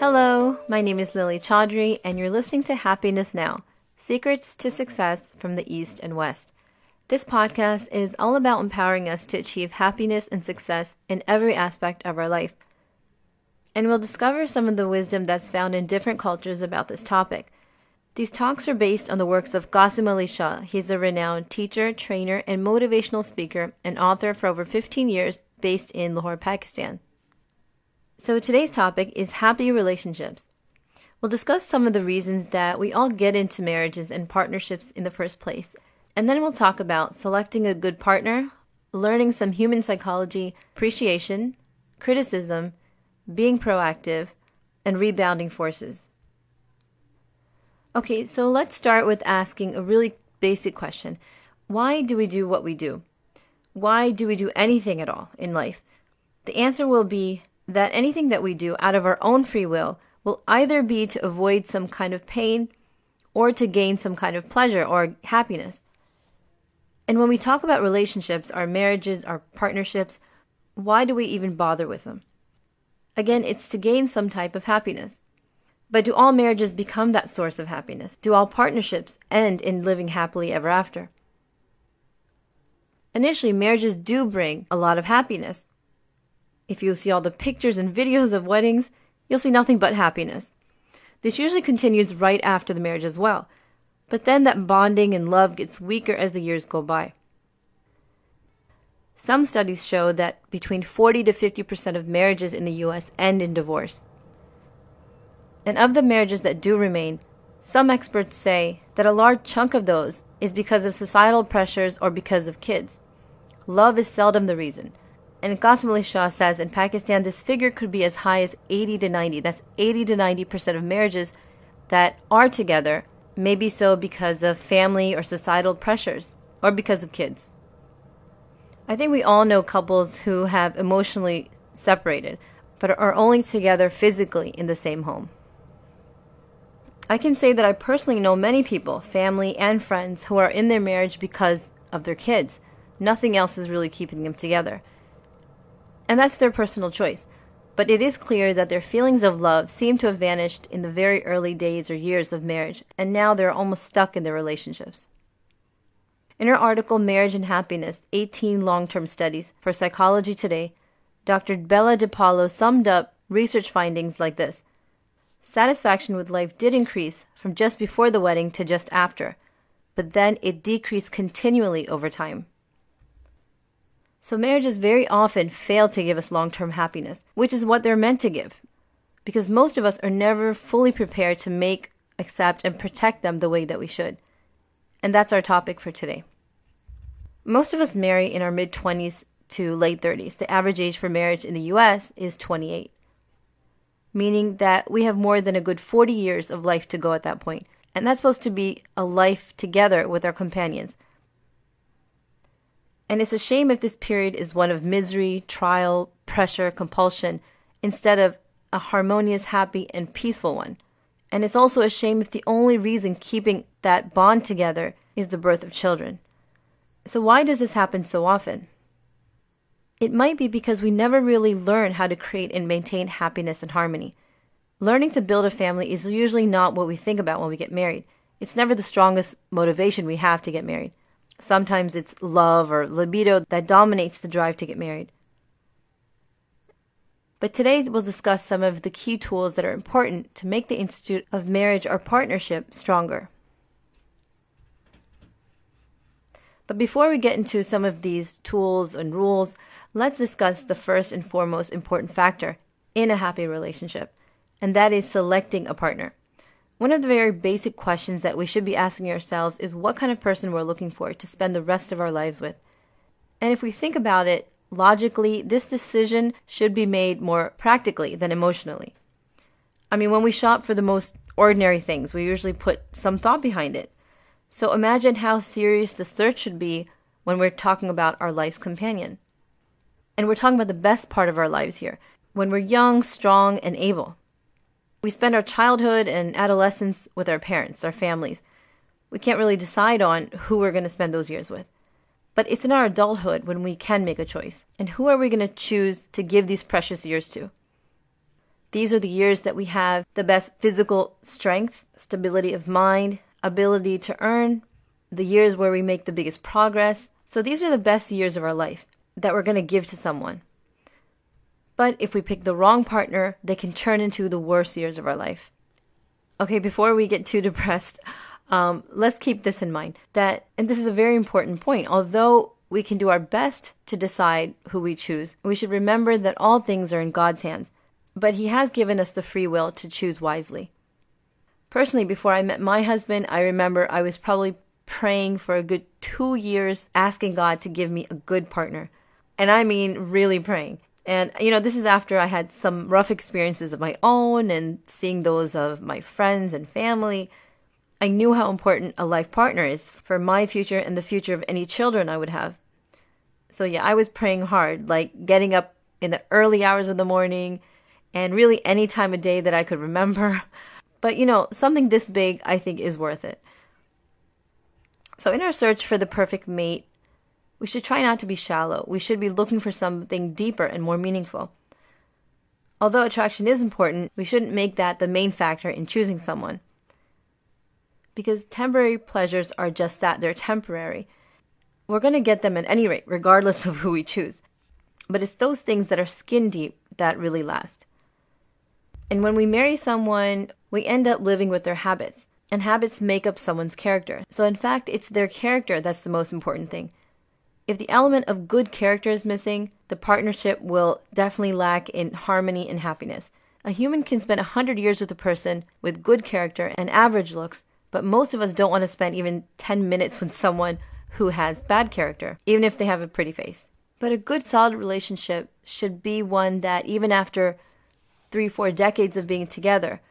Hello, my name is Lilly Chaudhry, and you're listening to Happiness Now, Secrets to Success from the East and West. This podcast is all about empowering us to achieve happiness and success in every aspect of our life. And we'll discover some of the wisdom that's found in different cultures about this topic. These talks are based on the works of Qasim Ali Shah. He's a renowned teacher, trainer, and motivational speaker and author for over 15 years based in Lahore, Pakistan. So today's topic is happy relationships. We'll discuss some of the reasons that we all get into marriages and partnerships in the first place. And then we'll talk about selecting a good partner, learning some human psychology, appreciation, criticism, being proactive, and rebounding forces. Okay, so let's start with asking a really basic question. Why do we do what we do? Why do we do anything at all in life? The answer will be that anything that we do out of our own free will either be to avoid some kind of pain or to gain some kind of pleasure or happiness. And when we talk about relationships, our marriages, our partnerships, why do we even bother with them? Again, it's to gain some type of happiness. But do all marriages become that source of happiness? Do all partnerships end in living happily ever after? Initially, marriages do bring a lot of happiness. If you see all the pictures and videos of weddings, you'll see nothing but happiness. This usually continues right after the marriage as well. But then that bonding and love gets weaker as the years go by. Some studies show that between 40 to 50% of marriages in the U.S. end in divorce. And of the marriages that do remain, some experts say that a large chunk of those is because of societal pressures or because of kids. Love is seldom the reason. And Qasim Ali Shah says in Pakistan, this figure could be as high as 80 to 90. That's 80 to 90% of marriages that are together may be so because of family or societal pressures or because of kids. I think we all know couples who have emotionally separated but are only together physically in the same home. I can say that I personally know many people, family and friends, who are in their marriage because of their kids. Nothing else is really keeping them together. And that's their personal choice. But it is clear that their feelings of love seem to have vanished in the very early days or years of marriage, and now they're almost stuck in their relationships. In her article, Marriage and Happiness, 18 Long-Term Studies for Psychology Today, Dr. Bella DiPaolo summed up research findings like this. Satisfaction with life did increase from just before the wedding to just after, but then it decreased continually over time. So marriages very often fail to give us long-term happiness, which is what they're meant to give, because most of us are never fully prepared to make, accept, and protect them the way that we should. And that's our topic for today. Most of us marry in our mid-20s to late 30s. The average age for marriage in the U.S. is 28, meaning that we have more than a good 40 years of life to go at that point. And that's supposed to be a life together with our companions. And it's a shame if this period is one of misery, trial, pressure, compulsion, instead of a harmonious, happy, and peaceful one. And it's also a shame if the only reason keeping that bond together is the birth of children. So why does this happen so often? It might be because we never really learn how to create and maintain happiness and harmony. Learning to build a family is usually not what we think about when we get married. It's never the strongest motivation we have to get married. Sometimes it's love or libido that dominates the drive to get married. But today we'll discuss some of the key tools that are important to make the institute of marriage or partnership stronger. But before we get into some of these tools and rules, let's discuss the first and foremost important factor in a happy relationship, and that is selecting a partner. One of the very basic questions that we should be asking ourselves is what kind of person we're looking for to spend the rest of our lives with. And if we think about it logically, this decision should be made more practically than emotionally. I mean, when we shop for the most ordinary things, we usually put some thought behind it. So imagine how serious the search should be when we're talking about our life's companion. And we're talking about the best part of our lives here, when we're young, strong, and able. We spend our childhood and adolescence with our parents, our families. We can't really decide on who we're going to spend those years with. But it's in our adulthood when we can make a choice. And who are we going to choose to give these precious years to? These are the years that we have the best physical strength, stability of mind, ability to earn, the years where we make the biggest progress. So these are the best years of our life that we're going to give to someone. But if we pick the wrong partner, they can turn into the worst years of our life. Okay, before we get too depressed, let's keep this in mind, and this is a very important point, although we can do our best to decide who we choose, we should remember that all things are in God's hands, but He has given us the free will to choose wisely. Personally, before I met my husband, I remember I was probably praying for a good 2 years, asking God to give me a good partner. And I mean really praying. And, this is after I had some rough experiences of my own and seeing those of my friends and family. I knew how important a life partner is for my future and the future of any children I would have. So yeah, I was praying hard, like getting up in the early hours of the morning and really any time of day that I could remember. But something this big I think is worth it. So in our search for the perfect mate, we should try not to be shallow. We should be looking for something deeper and more meaningful. Although attraction is important, we shouldn't make that the main factor in choosing someone. Because temporary pleasures are just that, they're temporary. We're going to get them at any rate, regardless of who we choose. But it's those things that are skin deep that really last. And when we marry someone, we end up living with their habits. And habits make up someone's character. So in fact, it's their character that's the most important thing. If the element of good character is missing, the partnership will definitely lack in harmony and happiness. A human can spend 100 years with a person with good character and average looks, but most of us don't want to spend even 10 minutes with someone who has bad character, even if they have a pretty face. But a good, solid relationship should be one that even after 3-4 decades of being together,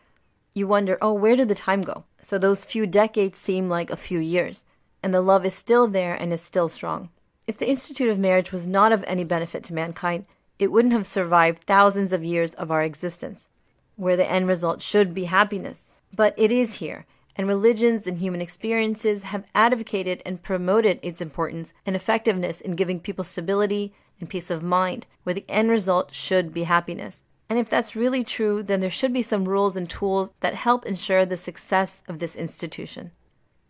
you wonder, where did the time go? So those few decades seem like a few years, and the love is still there and is still strong. If the institute of marriage was not of any benefit to mankind, it wouldn't have survived thousands of years of our existence, where the end result should be happiness. But it is here, and religions and human experiences have advocated and promoted its importance and effectiveness in giving people stability and peace of mind, where the end result should be happiness. And if that's really true, then there should be some rules and tools that help ensure the success of this institution.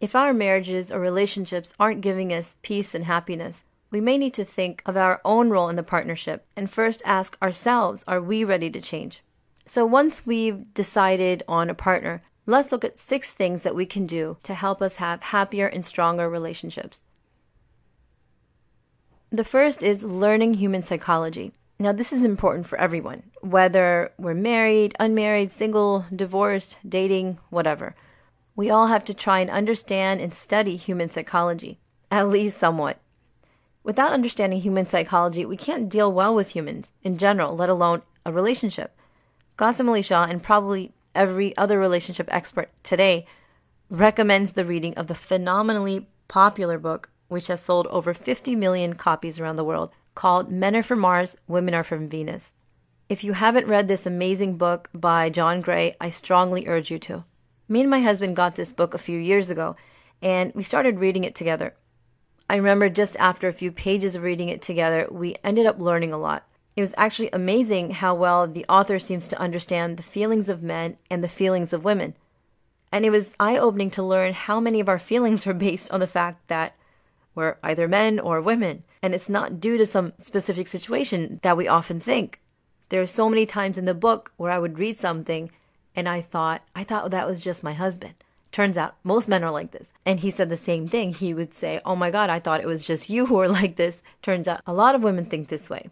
If our marriages or relationships aren't giving us peace and happiness, we may need to think of our own role in the partnership and first ask ourselves, are we ready to change? So once we've decided on a partner, let's look at 6 things that we can do to help us have happier and stronger relationships. The first is learning human psychology. Now, this is important for everyone, whether we're married, unmarried, single, divorced, dating, whatever. We all have to try and understand and study human psychology, at least somewhat. Without understanding human psychology, we can't deal well with humans in general, let alone a relationship. Qasim Ali Shah, and probably every other relationship expert today, recommends the reading of the phenomenally popular book, which has sold over 50 million copies around the world, called Men Are From Mars, Women Are From Venus. If you haven't read this amazing book by John Gray, I strongly urge you to. Me and my husband got this book a few years ago, and we started reading it together. I remember just after a few pages of reading it together, we ended up learning a lot. It was actually amazing how well the author seems to understand the feelings of men and the feelings of women. And it was eye-opening to learn how many of our feelings were based on the fact that we're either men or women. And it's not due to some specific situation that we often think. There are so many times in the book where I would read something and I thought that was just my husband. Turns out most men are like this. And he said the same thing. He would say, oh my God, I thought it was just you who were like this. Turns out a lot of women think this way.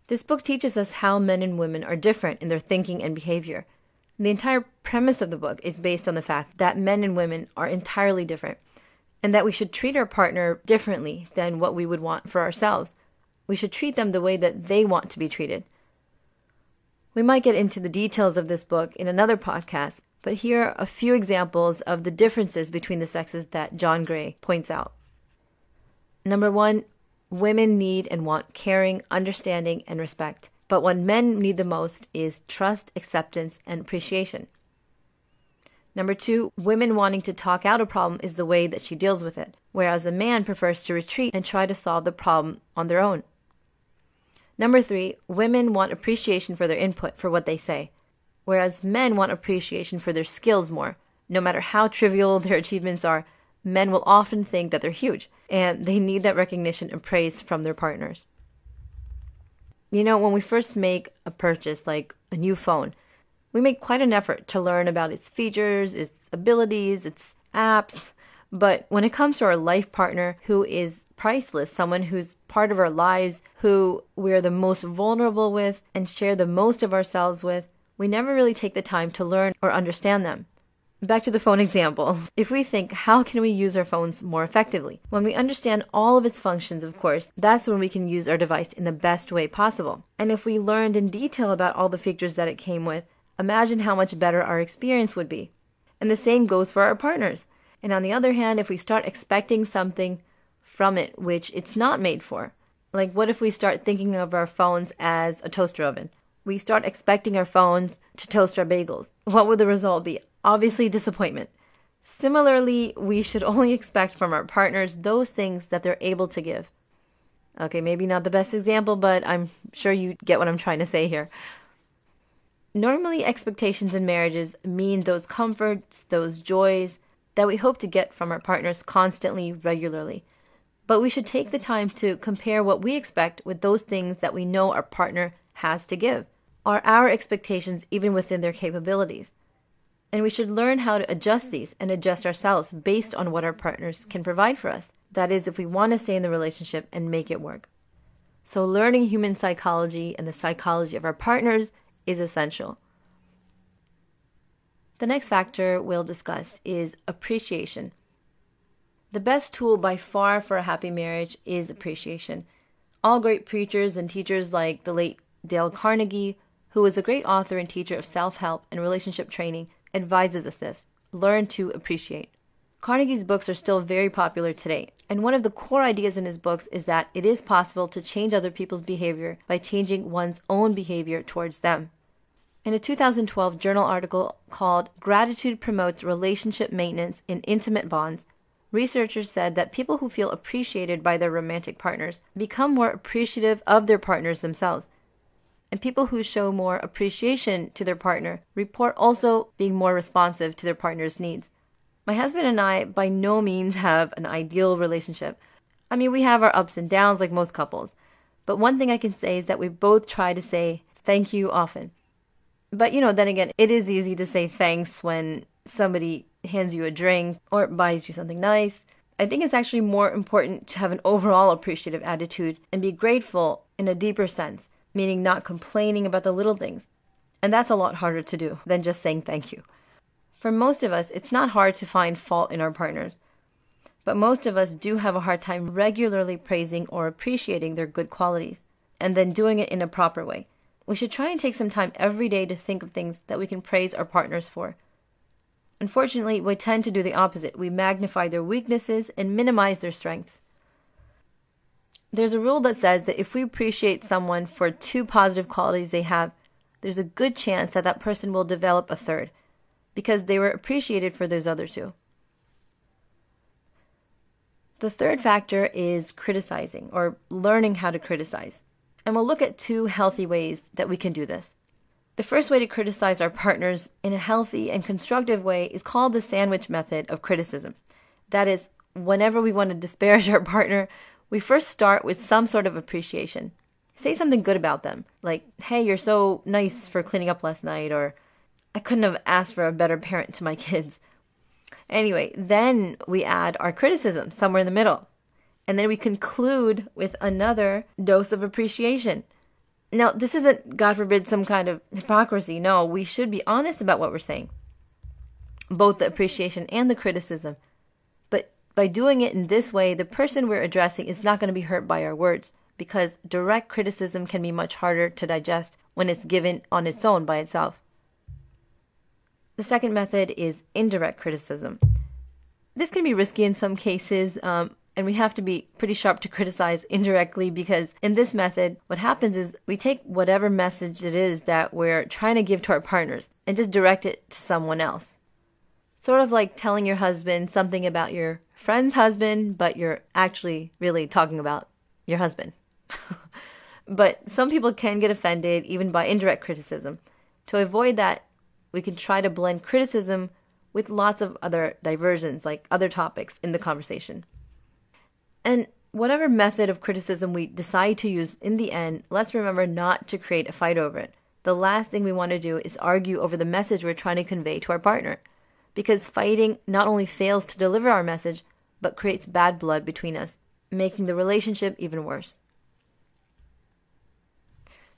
This book teaches us how men and women are different in their thinking and behavior. The entire premise of the book is based on the fact that men and women are entirely different, and that we should treat our partner differently than what we would want for ourselves. We should treat them the way that they want to be treated. We might get into the details of this book in another podcast, but here are a few examples of the differences between the sexes that John Gray points out. Number 1, women need and want caring, understanding, and respect. But what men need the most is trust, acceptance, and appreciation. Number 2, women wanting to talk out a problem is the way that she deals with it, whereas a man prefers to retreat and try to solve the problem on their own. Number 3, women want appreciation for their input, for what they say, whereas men want appreciation for their skills more. No matter how trivial their achievements are, men will often think that they're huge, and they need that recognition and praise from their partners. You know, when we first make a purchase, like a new phone, we make quite an effort to learn about its features, its abilities, its apps. But when it comes to our life partner, who is priceless, someone who's part of our lives, who we're the most vulnerable with and share the most of ourselves with, we never really take the time to learn or understand them. Back to the phone example. If we think, how can we use our phones more effectively? When we understand all of its functions, of course, that's when we can use our device in the best way possible. And if we learned in detail about all the features that it came with, imagine how much better our experience would be. And the same goes for our partners. And on the other hand, if we start expecting something from it which it's not made for, like what if we start thinking of our phones as a toaster oven? We start expecting our phones to toast our bagels. What would the result be? Obviously, disappointment. Similarly, we should only expect from our partners those things that they're able to give. Okay, maybe not the best example, but I'm sure you get what I'm trying to say here. Normally, expectations in marriages mean those comforts, those joys that we hope to get from our partners constantly, regularly. But we should take the time to compare what we expect with those things that we know our partner has to give. Are our expectations even within their capabilities? And we should learn how to adjust these and adjust ourselves based on what our partners can provide for us. That is, if we want to stay in the relationship and make it work. So learning human psychology and the psychology of our partners is essential. The next factor we'll discuss is appreciation. The best tool by far for a happy marriage is appreciation. All great preachers and teachers like the late Dale Carnegie, who was a great author and teacher of self-help and relationship training, advises us this: learn to appreciate. Carnegie's books are still very popular today, and one of the core ideas in his books is that it is possible to change other people's behavior by changing one's own behavior towards them. In a 2012 journal article called "Gratitude Promotes Relationship Maintenance in Intimate Bonds," researchers said that people who feel appreciated by their romantic partners become more appreciative of their partners themselves. And people who show more appreciation to their partner report also being more responsive to their partner's needs. My husband and I by no means have an ideal relationship. I mean, we have our ups and downs like most couples. But one thing I can say is that we both try to say thank you often. But then again, it is easy to say thanks when somebody hands you a drink or buys you something nice. I think it's actually more important to have an overall appreciative attitude and be grateful in a deeper sense, meaning not complaining about the little things. And that's a lot harder to do than just saying thank you. For most of us, it's not hard to find fault in our partners. But most of us do have a hard time regularly praising or appreciating their good qualities, and then doing it in a proper way. We should try and take some time every day to think of things that we can praise our partners for. Unfortunately, we tend to do the opposite. We magnify their weaknesses and minimize their strengths. There's a rule that says that if we appreciate someone for 2 positive qualities they have, there's a good chance that that person will develop a third, because they were appreciated for those other 2. The third factor is criticizing, or learning how to criticize. And we'll look at 2 healthy ways that we can do this. The first way to criticize our partners in a healthy and constructive way is called the sandwich method of criticism. That is, whenever we want to disparage our partner, we first start with some sort of appreciation. Say something good about them, like, "Hey, you're so nice for cleaning up last night," or "I couldn't have asked for a better parent to my kids." Anyway, then we add our criticism somewhere in the middle. And then we conclude with another dose of appreciation. Now, this isn't, God forbid, some kind of hypocrisy. No, we should be honest about what we're saying, both the appreciation and the criticism. But by doing it in this way, the person we're addressing is not going to be hurt by our words, because direct criticism can be much harder to digest when it's given on its own by itself. The second method is indirect criticism. This can be risky in some cases, and we have to be pretty sharp to criticize indirectly, because in this method, what happens is we take whatever message it is that we're trying to give to our partners and just direct it to someone else. Sort of like telling your husband something about your friend's husband, but you're actually really talking about your husband. But some people can get offended even by indirect criticism. To avoid that, we can try to blend criticism with lots of other diversions, like other topics in the conversation. And whatever method of criticism we decide to use in the end, let's remember not to create a fight over it. The last thing we want to do is argue over the message we're trying to convey to our partner, because fighting not only fails to deliver our message, but creates bad blood between us, making the relationship even worse.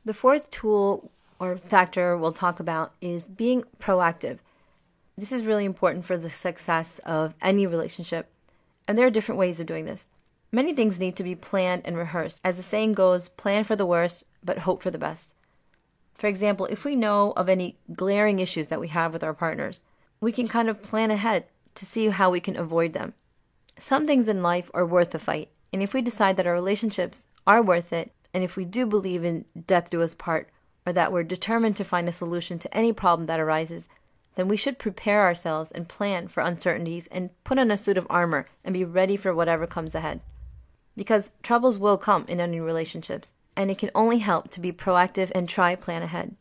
The fourth tool or factor we'll talk about is being proactive. This is really important for the success of any relationship, and there are different ways of doing this. Many things need to be planned and rehearsed. As the saying goes, plan for the worst, but hope for the best. For example, if we know of any glaring issues that we have with our partners, we can kind of plan ahead to see how we can avoid them. Some things in life are worth the fight, and if we decide that our relationships are worth it, and if we do believe in death do us part, or that we're determined to find a solution to any problem that arises, then we should prepare ourselves and plan for uncertainties and put on a suit of armor and be ready for whatever comes ahead. Because troubles will come in any relationships, and it can only help to be proactive and try plan ahead.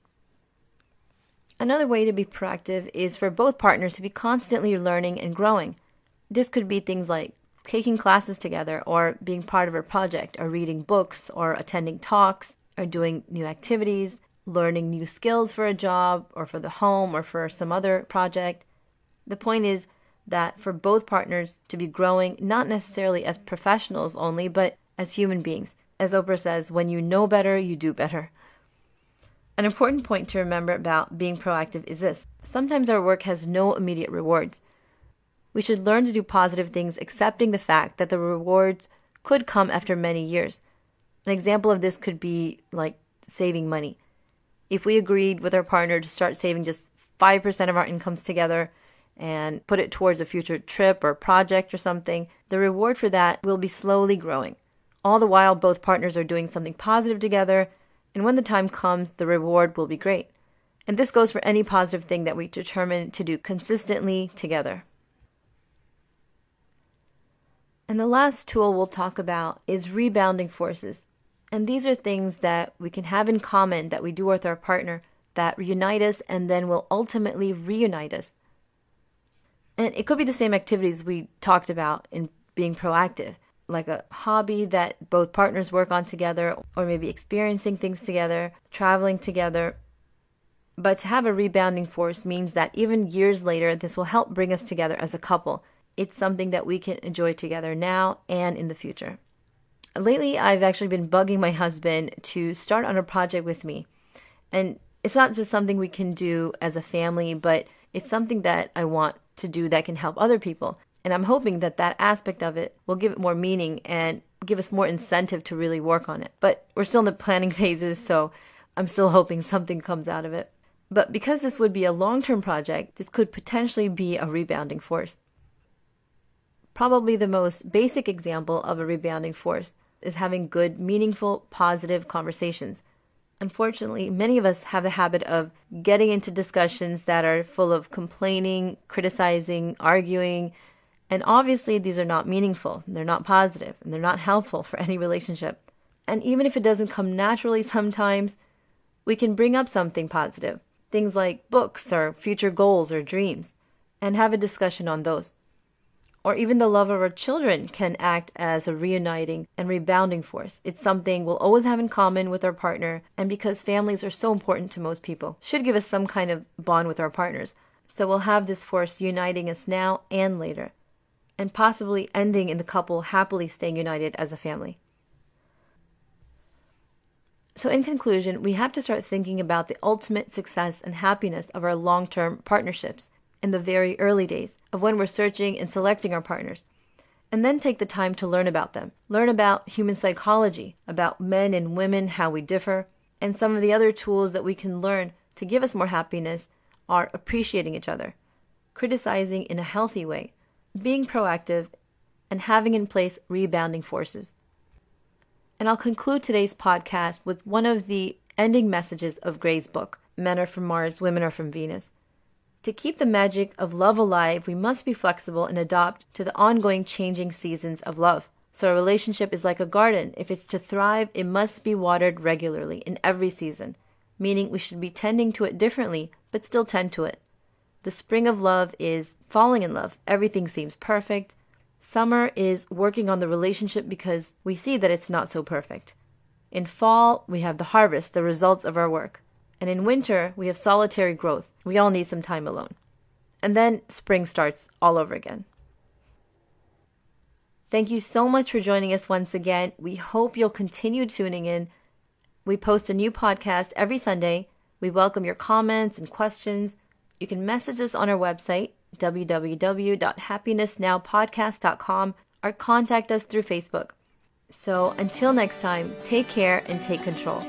Another way to be proactive is for both partners to be constantly learning and growing. This could be things like taking classes together, or being part of a project, or reading books, or attending talks, or doing new activities, learning new skills for a job, or for the home, or for some other project. The point is that for both partners to be growing, not necessarily as professionals only, but as human beings. As Oprah says, when you know better, you do better. An important point to remember about being proactive is this. Sometimes our work has no immediate rewards. We should learn to do positive things, accepting the fact that the rewards could come after many years. An example of this could be like saving money. If we agreed with our partner to start saving just 5% of our incomes together and put it towards a future trip or project or something, the reward for that will be slowly growing. All the while, both partners are doing something positive together, and when the time comes, the reward will be great. And this goes for any positive thing that we determine to do consistently together. And the last tool we'll talk about is rebounding forces. And these are things that we can have in common that we do with our partner that reunite us and then will ultimately reunite us. And it could be the same activities we talked about in being proactive, like a hobby that both partners work on together, or maybe experiencing things together, traveling together. But to have a rebounding force means that even years later, this will help bring us together as a couple. It's something that we can enjoy together now and in the future. Lately, I've actually been bugging my husband to start on a project with me. And it's not just something we can do as a family, but it's something that I want to do that can help other people. And I'm hoping that that aspect of it will give it more meaning and give us more incentive to really work on it. But we're still in the planning phases, so I'm still hoping something comes out of it. But because this would be a long-term project, this could potentially be a rebounding force. Probably the most basic example of a rebounding force is having good, meaningful, positive conversations. Unfortunately, many of us have the habit of getting into discussions that are full of complaining, criticizing, arguing, and obviously these are not meaningful, they're not positive, and they're not helpful for any relationship. And even if it doesn't come naturally sometimes, we can bring up something positive, things like books or future goals or dreams, and have a discussion on those. Or even the love of our children can act as a reuniting and rebounding force. It's something we'll always have in common with our partner, and because families are so important to most people, should give us some kind of bond with our partners. So we'll have this force uniting us now and later, and possibly ending in the couple happily staying united as a family. So in conclusion, we have to start thinking about the ultimate success and happiness of our long-term partnerships in the very early days of when we're searching and selecting our partners, and then take the time to learn about them. Learn about human psychology, about men and women, how we differ, and some of the other tools that we can learn to give us more happiness are appreciating each other, criticizing in a healthy way, being proactive, and having in place rebounding forces. And I'll conclude today's podcast with one of the ending messages of Gray's book, Men Are From Mars, Women Are From Venus. To keep the magic of love alive, we must be flexible and adapt to the ongoing changing seasons of love. So a relationship is like a garden. If it's to thrive, it must be watered regularly in every season, meaning we should be tending to it differently, but still tend to it. The spring of love is falling in love. Everything seems perfect. Summer is working on the relationship because we see that it's not so perfect. In fall, we have the harvest, the results of our work. And in winter, we have solitary growth. We all need some time alone. And then spring starts all over again. Thank you so much for joining us once again. We hope you'll continue tuning in. We post a new podcast every Sunday. We welcome your comments and questions. You can message us on our website, www.happinessnowpodcast.com, or contact us through Facebook. So until next time, take care and take control.